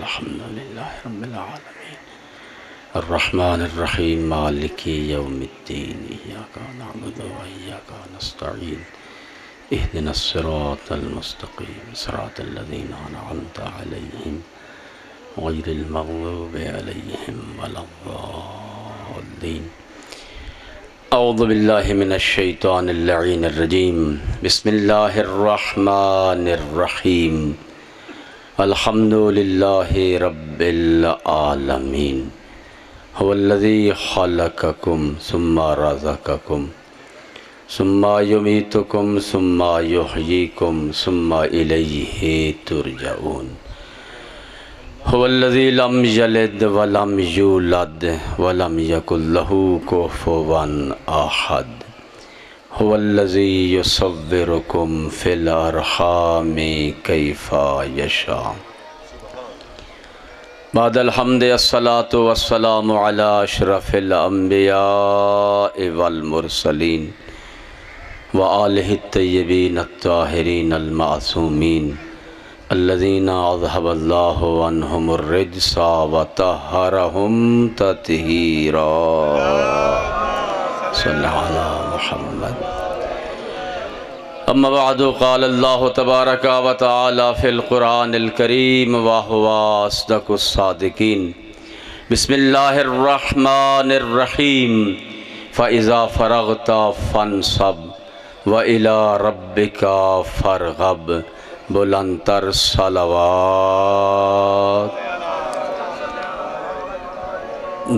الحمد للہ رب العالمین الرحمن الرحیم مالک یوم الدین ایاک نعبد و ایاک نستعین اہدنا الصراط المستقیم صراط الذین انعمت علیہم غیر المغضوب علیہم ولا الضالین اعوذ باللہ من الشیطان اللعین الرجیم بسم اللہ الرحمن الرحیم الحمد للہ رب العالمین هو الذی خلقکم ثم رزقکم ثم یمیتکم ثم یحییکم ثم الیہ ترجعون هو الذی لم یلد ولم یولد ولم یکن له کفوا احد هو الذی یصورکم فی الارحام کیف یشاء بعد الحمد الصلاة والسلام علی اشرف الانبیاء والمرسلین وآلہ الطیبین الطاہرین المعصومین الذین اذہب اللہ عنہم الرجس وطہرہم تطہیرا صلی علی محمد اما بعد قال اللہ تبارک و تعالی فی القرآن الکریم وہو اصدق الصادقین بسم اللہ الرحمن الرحیم فَإِذَا فَرَغْتَ فَانْصَبْ وَإِلَىٰ رَبِّكَ فَارْغَب بلندتر صلوات۔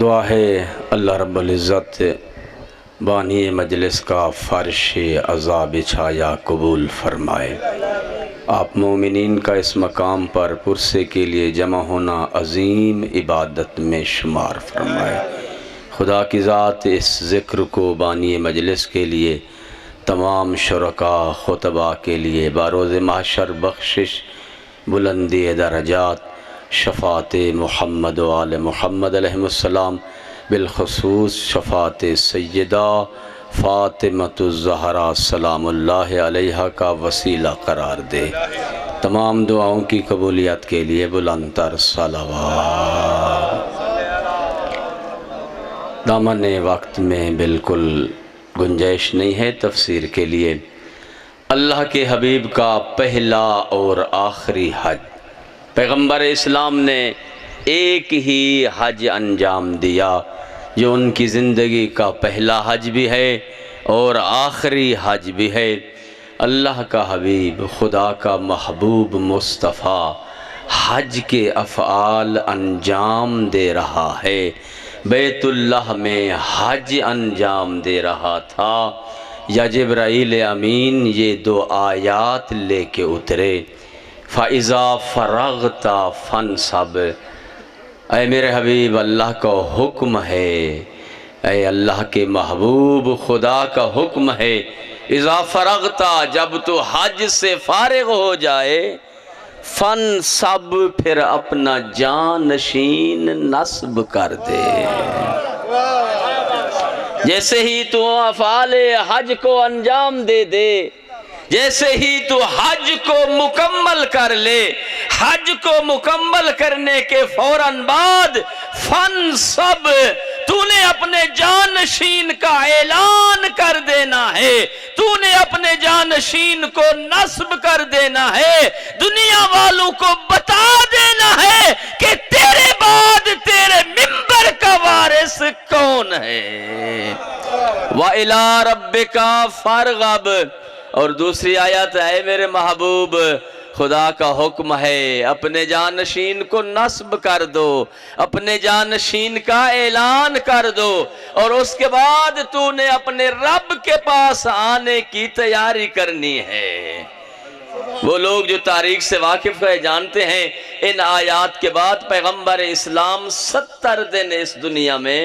دعا ہے اللہ رب العزت بانی مجلس کا فرش عزا بچھایا قبول فرمائے۔ آپ مومنین کا اس مقام پر پرسے کے لیے جمع ہونا عظیم عبادت میں شمار فرمائے۔ خدا کی ذات اس ذکر کو بانی مجلس کے لیے، تمام شرکاء خطبہ کے لیے باروز محشر بخشش، بلندی درجات، شفاعت محمد و آل محمد علیہ السلام، بالخصوص شفاعت سیدہ فاطمۃ الزہرا سلام اللہ علیہا کا وسیلہ قرار دے۔ تمام دعاؤں کی قبولیت کے لیے بلندتر صلوات۔ دامن وقت میں بالکل گنجائش نہیں ہے تفسیر کے لیے۔ اللہ کے حبیب کا پہلا اور آخری حج، پیغمبر اسلام نے ایک ہی حج انجام دیا جو ان کی زندگی کا پہلا حج بھی ہے اور آخری حج بھی ہے۔ اللہ کا حبیب، خدا کا محبوب مصطفیٰ حج کے افعال انجام دے رہا ہے۔ بیت اللہ میں حج انجام دے رہا تھا، یا جبرائیل امین یہ دو آیات لے کے اترے، فَإِذَا فَرَغْتَ فَانْصَبْ۔ اے میرے حبیب، اللہ کا حکم ہے، اے اللہ کے محبوب، خدا کا حکم ہے، اِذَا فَرَغْتَ، جب تو حج سے فارغ ہو جائے، فَانْصَبْ، پھر اپنا جانشین نصب کر دے۔ جیسے ہی تو افعال حج کو انجام دے دے، جیسے ہی تو حج کو مکمل کر لے، حج کو مکمل کرنے کے فوراً بعد فَانْصَبْ، تو نے اپنے جانشین کا اعلان کر دینا ہے، تو نے اپنے جانشین کو نصب کر دینا ہے، دنیا والوں کو بتا دینا ہے کہ تیرے بعد تیرے منبر کا وارث کون ہے۔ وَإِلَىٰ رَبِّكَ فَارْغَب۔ اور دوسری آیت ہے، میرے محبوب، خدا کا حکم ہے، اپنے جانشین کو نصب کر دو، اپنے جانشین کا اعلان کر دو، اور اس کے بعد تو نے اپنے رب کے پاس آنے کی تیاری کرنی ہے۔ وہ لوگ جو تاریخ سے واقف ہے جانتے ہیں، ان آیات کے بعد پیغمبر اسلام 70 دن اس دنیا میں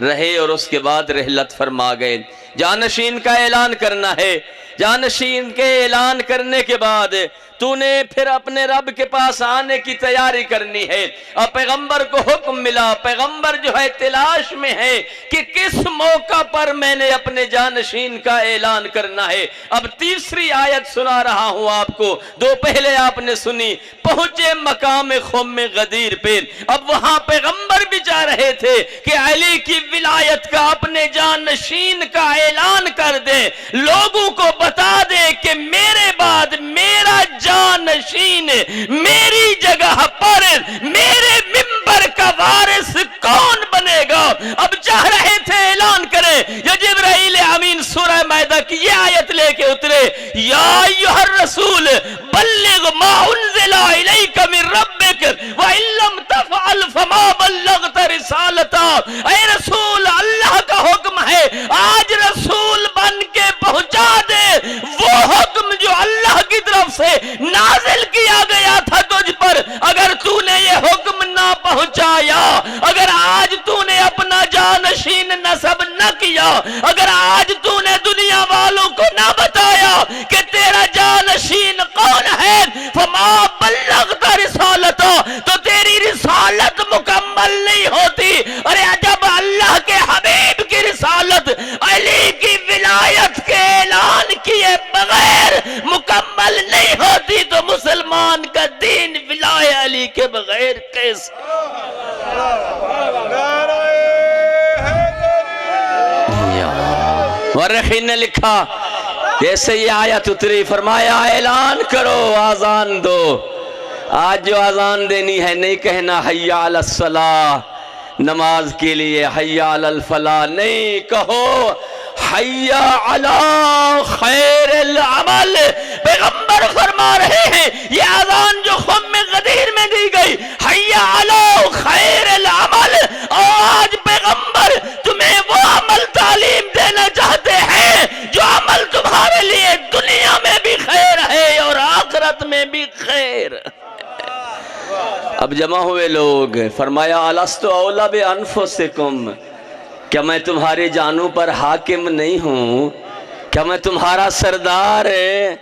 رہے اور اس کے بعد رحلت فرما گئے۔ جانشین کا اعلان کرنا ہے، جانشین کے اعلان کرنے کے بعد تو نے پھر اپنے رب کے پاس آنے کی تیاری کرنی ہے۔ اب پیغمبر کو حکم ملا، پیغمبر جو ہے تلاش میں ہے کہ کس موقع پر میں نے اپنے جانشین کا اعلان کرنا ہے۔ اب تیسری آیت سنا رہا ہوں آپ کو، دو پہلے آپ نے سنی۔ پہنچے مقام خم غدیر پہ، اب وہاں پیغمبر بھی چاہ رہے تھے کہ علی کی ولایت کا، اپنے جانشین کا اعلان کر دے، لوگوں کو بتا دے کہ میرے بعد میرا جانشین میری جگہ پر میرے منبر کا وارث کون بنے گا۔ اب چاہ رہے تھے اعلان کریں، یا جبرائیل امین سورہ مائدہ کی یہ آیت لے کے اترے، یا ایھا الرسول بلغ ما انزل الیک من ربک وان لم تفعل فما بلغت رسالتا۔ اے رسول، اللہ کا حکم ہے، آج رسول بن کے پہنچا دے وہ حکم جو اللہ کی طرف سے نازل کیا گیا تھا تجھ پر۔ اگر تو نے یہ حکم نہ پہنچایا، اگر آج تو نے اپنا جانشین نصب نہ کیا، اگر آج تو نے دنیا والوں کو نہ بتایا کہ تیرا جانشین کون ہے، فما بلغت رسالتا، تو تیری رسالت مکمل نہیں ہوتی۔ ارے جب اللہ کے حبیب کی رسالت علی کی ولایت کے اعلان کیے بغیر مکمل نہیں ہوتی تو مسلمان کا دین ولایت علی کے بغیر کیسے؟ مورخین نے لکھا، جیسے یہ آیت اتری فرمایا اعلان کرو، آذان دو۔ آج جو آذان دینی ہے نہیں کہنا حی علی الصلاۃ، نماز کے لیے حی علی الفلاح، نہیں، کہو حی علی خیر العمل۔ پیغمبر فرما رہے ہیں یہ آذان جو خم غدیر میں دی گئی، حی علی خیر العمل، آج پیغمبر تمہیں وہ عمل تعلیم دینا چاہتے ہیں جو عمل تمہارے لیے دنیا میں بھی خیر ہے اور آخرت میں بھی خیر۔ اب جمع ہوئے لوگ، فرمایا الست اولی بانفسکم، کیا میں تمہاری جانوں پر حاکم نہیں ہوں؟ کیا میں تمہارا سردار ہے؟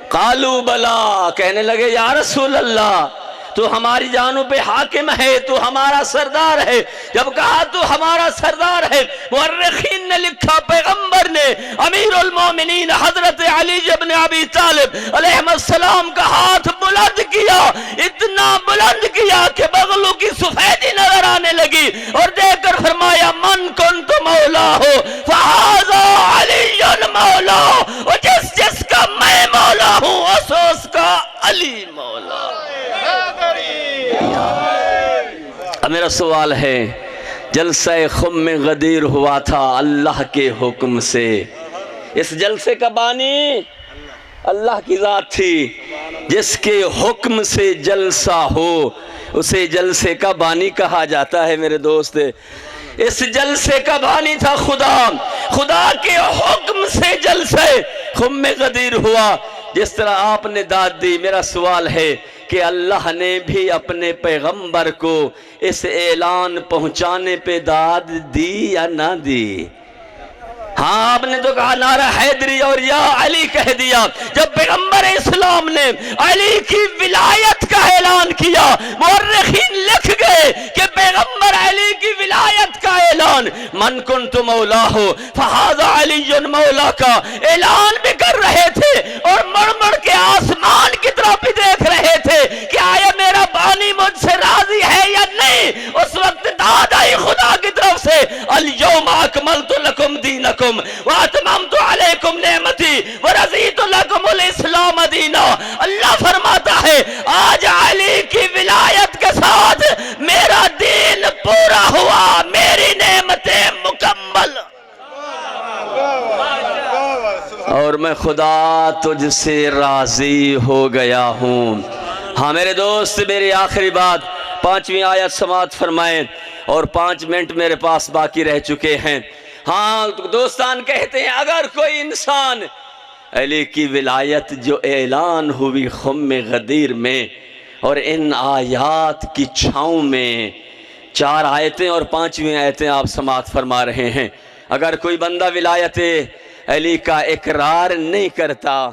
قالوا بلا، کہنے لگے یا رسول اللہ تو ہماری جانوں پہ حاکم ہے، تو ہمارا سردار ہے۔ جب کہا تو ہمارا سردار ہے، مورخین نے لکھا پیغمبر نے امیر المومنین حضرت علی بن ابی طالب علیہ السلام کا ہاتھ بلند کیا، اتنا بلند کیا کہ بغلوں کی سفیدی نظر آنے لگی، اور دیکھ کر فرمایا من کنت مولا ہو فہذا علی مولا، اور جس جس کا میں مولا ہوں اس کا علی مولا۔ اب میرا سوال ہے، جلسہ خم غدیر ہوا تھا اللہ کے حکم سے، اس جلسے کا بانی اللہ کی ذات تھی، جس کے حکم سے جلسہ ہو اسے جلسے کا بانی کہا جاتا ہے۔ میرے دوست، اس جلسے کا بانی تھا خدا، خدا کے حکم سے جلسے خم غدیر ہوا۔ جس طرح آپ نے داد دی، میرا سوال ہے کہ اللہ نے بھی اپنے پیغمبر کو اس اعلان پہنچانے پہ داد دی یا نہ دی؟ ہاں، آپ نے تو کہا نعرہ حیدری اور یا علی کہہ دیا۔ جب پیغمبر اسلام نے علی کی ولایت کا اعلان کیا، مورخین لکھ گئے کہ پیغمبر علی کی ولایت کا اعلان من کنت مولا ہو فہذا علی مولا کا اعلان بھی کر رہے تھے، اور مڑ مڑ کے آسمان کی طرف بھی دیکھ رہے تھے کہ آیا میرا بانی مجھ سے راضی ہے یا نہیں۔ اس وقت داد آئی خدا کی طرف سے، الیوم اکملت لکم دینکم واتممت علیکم نعمتی ورضیت لکم الاسلام دینا۔ اللہ فرماتا ہے آج علی کی ولایت کے ساتھ میرا دین پورا ہوا، میری نعمتیں مکمل، اور میں خدا تجھ سے راضی ہو گیا ہوں۔ ہاں میرے دوست، میری آخری بات، 5ویں آیت سماعت فرمائیں، اور 5 منٹ میرے پاس باقی رہ چکے ہیں۔ ہاں دوستان کہتے ہیں اگر کوئی انسان علی کی ولایت جو اعلان ہوئی خم غدیر میں، اور ان آیات کی چھاؤں میں 4 آیتیں اور 5ویں آیتیں آپ سماعت فرما رہے ہیں، اگر کوئی بندہ ولایت علی کا اقرار نہیں کرتا،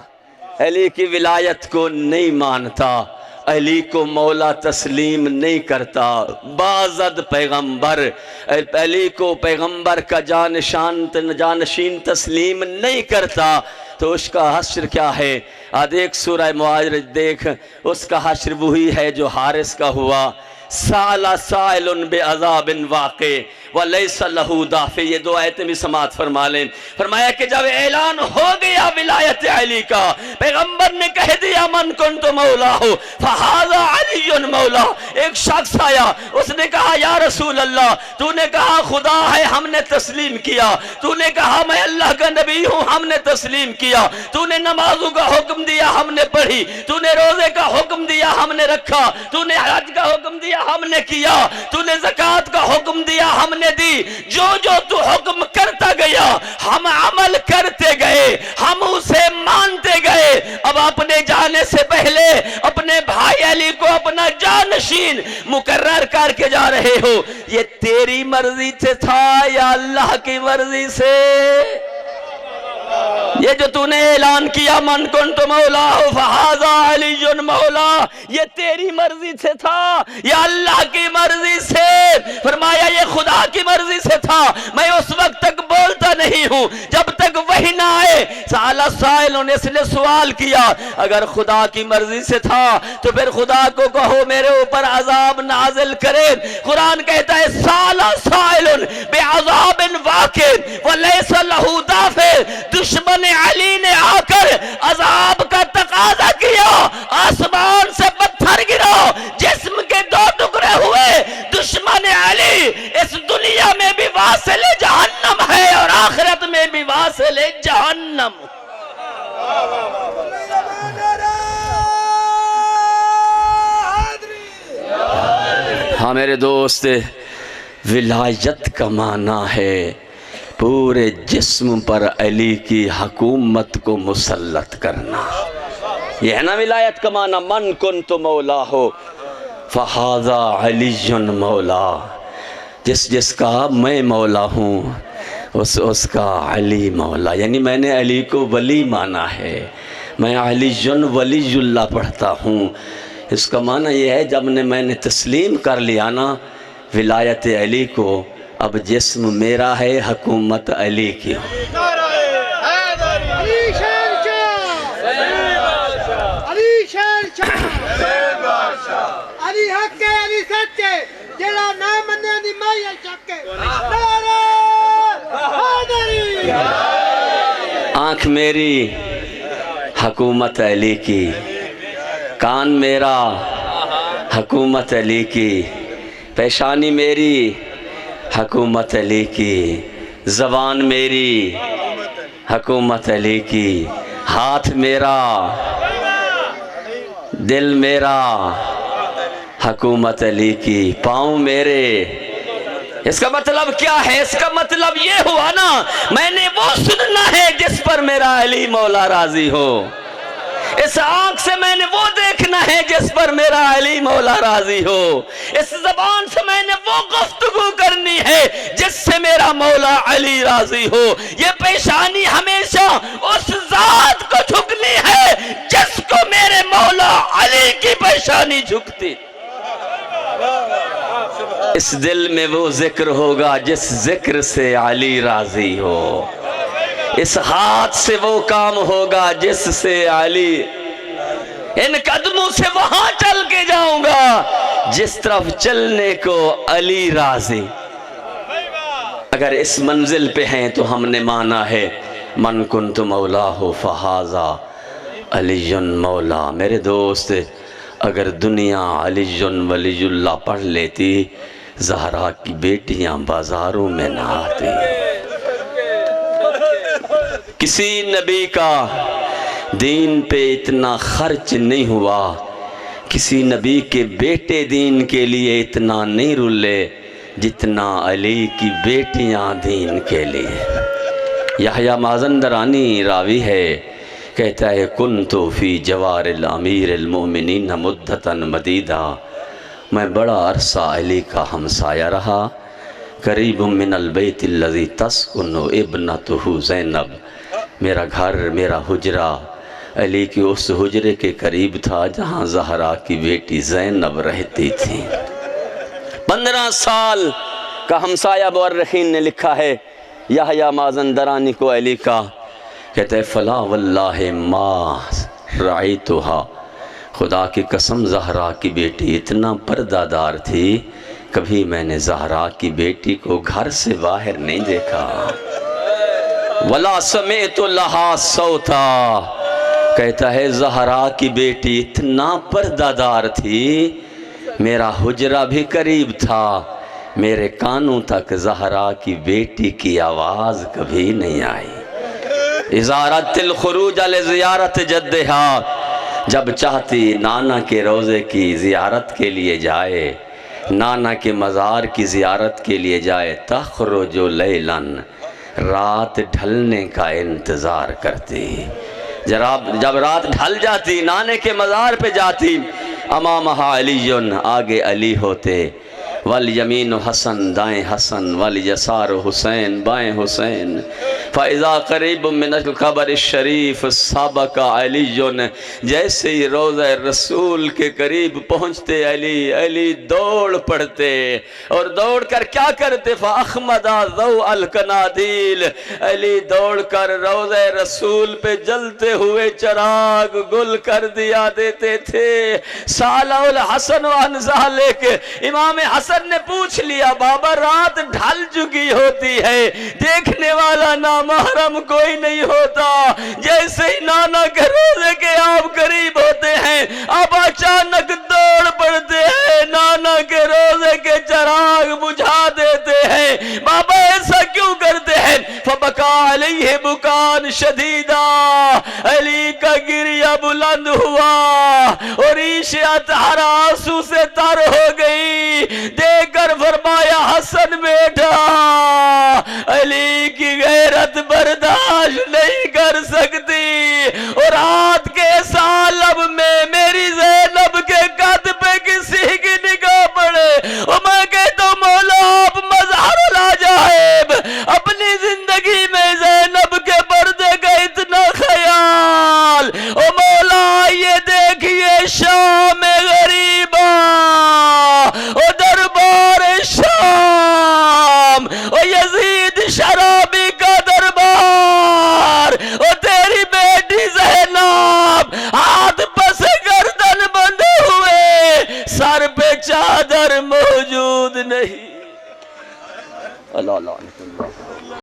علی کی ولایت کو نہیں مانتا، علی کو مولا تسلیم نہیں کرتا، بازد پیغمبر علی کو پیغمبر کا جانشین تسلیم نہیں کرتا، تو اس کا حشر کیا ہے؟ دیکھ سورہ معاجرہ دیکھ، اس کا حشر وہی ہے جو حارث کا ہوا، سَأَلَ سَائِلٌ بِعَذَابٍ وَاقِعٍ وَلَيْسَ لَهُ دَافِعٌ۔ یہ دو آیتیں بھی سماعت فرما لیں۔ فرمایا کہ جب اعلان ہو گیا ولایت علی کا، پیغمبر نے کہہ دیا من کنت مولا ہو فہذا علی مولا۔ ایک شخص آیا، اس نے کہا یا رسول اللہ، تو نے کہا خدا ہے، ہم نے تسلیم کیا، تو نے کہا میں اللہ کا نبی ہوں، ہم نے تسلیم کیا، تو نے نمازوں کا حکم دیا، ہم نے پڑھی، تو نے روزے کا حکم دیا، ہم نے رکھا، تو نے حج کا حکم دیا، ہم نے کیا، تو نے زکوٰۃ کا حکم دیا، ہم نے دی، جو جو تو حکم کرتا گیا ہم عمل کرتے گئے، ہم اسے مانتے گئے۔ اب اپنے جانے سے پہلے اپنے بھائی علی کو اپنا جانشین مقرر کر کے جا رہے ہو، یہ تیری مرضی سے تھا یا اللہ کی مرضی سے؟ یہ جو تو نے اعلان کیا من کنت مولا فہذا علی مولا، یہ تیری مرضی سے تھا یا اللہ کی مرضی سے؟ فرمایا یہ خدا کی مرضی سے تھا، میں اس وقت تک بولتا نہیں ہوں جب تک وحی نہ آئے۔ سَأَلَ سَائِلٌ، اس نے سوال کیا، اگر خدا کی مرضی سے تھا تو پھر خدا کو کہو میرے اوپر عذاب نازل کرے۔ قرآن کہتا ہے سَأَلَ سَائِلٌ بِعَذَابٍ وَاقِعٍ وَلَيْسَ لَهُ دَافِعٌ۔ دشمن علی نے آ کر عذاب کا تقاضا کیا، آسمان سے پتھر گرا، جسم کے دو ٹکڑے ہوئے۔ دشمن علی اس دنیا میں بھی واصل جہنم ہے اور آخرت میں بھی واصل جہنم۔ ہاں میرے دوست، ولایت کا معنی ہے پورے جسم پر علی کی حکومت کو مسلط کرنا، یہ ہے نا ولایت کا معنی۔ من کنت مولا ہو فہذا علی مولا، جس کا میں مولا ہوں اس کا علی مولا، یعنی میں نے علی کو ولی مانا ہے، میں علی ولی اللہ پڑھتا ہوں۔ اس کا معنی یہ ہے جب میں نے تسلیم کر لیا نا ولایت علی کو، اب جسم میرا ہے، حکومت علی کی ہو۔ آنکھ میری حکومت علی کی، کان میرا حکومت علی کی، پیشانی میری حکومت علی کی، زبان میری حکومت علی کی، ہاتھ میرا، دل میرا حکومت علی کی، پاؤں میرے۔ اس کا مطلب کیا ہے؟ اس کا مطلب یہ ہوا نا میں نے وہ سننا ہے جس پر میرا علی مولا راضی ہو، اس آنکھ سے میں نے وہ دیکھنا ہے جس پر میرا علی مولا راضی ہو، اس زبان سے میں نے وہ گفتگو کرنی ہے جس سے میرا مولا علی راضی ہو، یہ پیشانی ہمیشہ اس ذات کو جھکنی ہے جس کو میرے مولا علی کی پیشانی جھکتی۔ اس دل میں وہ ذکر ہوگا جس ذکر سے علی راضی ہو، اس ہاتھ سے وہ کام ہوگا جس سے علی، ان قدموں سے وہاں چل کے جاؤں گا جس طرف چلنے کو علی راضی۔ اگر اس منزل پہ ہیں تو ہم نے مانا ہے من کنت مولا ہو فہذا علی مولا۔ میرے دوست، اگر دنیا علی ولی اللہ پڑھ لیتی، زہرا کی بیٹیاں بازاروں میں نہ آتی۔ کسی نبی کا دین پہ اتنا خرچ نہیں ہوا، کسی نبی کے بیٹے دین کے لیے اتنا نہیں رلے جتنا علی کی بیٹیاں دین کے لیے۔ یحییٰ مازندرانی راوی ہے، کہتا ہے کنتو فی جوار الامیر المؤمنین مدتاً مدیدہ، میں بڑا عرصہ علی کا ہمسایہ رہا، قریب من البیت الذی تسکن ابنتہ زینب، میرا گھر، میرا حجرہ علی کی اس حجرے کے قریب تھا جہاں زہرا کی بیٹی زینب رہتی تھی۔ 15 سال کا ہمسایہ مورخین نے لکھا ہے یحییٰ مازندرانی کو علی کا، کہتے ہیں فلا واللہ ما رعیتہا، خدا کی قسم زہرا کی بیٹی اتنا پردہ دار تھی، کبھی میں نے زہرا کی بیٹی کو گھر سے باہر نہیں دیکھا۔ ولا سمعت لہا صوتا، کہتا ہے زہرا کی بیٹی اتنا پردہ دار تھی، میرا حجرہ بھی قریب تھا، میرے کانوں تک زہرا کی بیٹی کی آواز کبھی نہیں آئی۔ اذا اردت الخروج لزیارت جدہا، جب چاہتی نانا کے روضے کی زیارت کے لیے جائے، نانا کے مزار کی زیارت کے لیے جائے، تخرج لیلاً، رات ڈھلنے کا انتظار کرتی۔ جب رات ڈھل جاتی نانے کے مزار پہ جاتی، امامہا علی، آگے علی ہوتے، والیمین حسن، دائیں حسن، والیسار حسین، بائیں حسین، فَإِذَا قَرِيبٌ مِّنَ الْقَبْرِ الشَّرِيفِ سَبَقَ عَلِيٌّ، جیسے ہی روضہ رسول کے قریب پہنچتے علی دوڑ پڑتے، اور دوڑ کر کیا کرتے؟ فَأَخْمَدَ ضَوْءَ الْقَنَادِيلِ، علی دوڑ کر روضہ رسول پہ جلتے ہوئے چراغ گل کر دیا دیتے تھے۔ سَأَلَهُ الْحَسَنُ عَنْ ذَلِكَ، امام حسن نے پوچھ لیا بابا رات ڈھل چکی ہوتی ہے، دیکھنے والا نامحرم کوئی نہیں ہوتا، جیسے ہی نانا کے روضے کے آپ قریب ہوتے ہیں آپ اچانک دوڑ پڑتے ہیں، نانا کے روضے کے چراغ بجھا دیتے ہیں، بابا ایسا کیوں کرتے ہیں؟ فبکا علیہ بکان شدیدہ، علی کا گریہ بلند ہوا اور ریش اطہر آنسو سے تر ہو گئی، دیکھ کر فرمایا حسن بیٹا، علی کی غیرت برداشت نہیں کر سکتی، اور رات کے اس عالم میں میری زینب کے قد پہ کسی کی نگاہ پڑے، اور میں کہتا ہوں مولا آپ مظہر العجائب، اپنی زندگی میں زینب کے پردے کا اتنا خیال، اور مولا یہ دیکھئے شام غریبہ اور دربار شام اور یزید شرابی کا دربار اور تیری بیٹی زینب ہاتھ پس گردن بندھے ہوئے، سر پہ چادر موجود نہیں۔ اللہ اللہ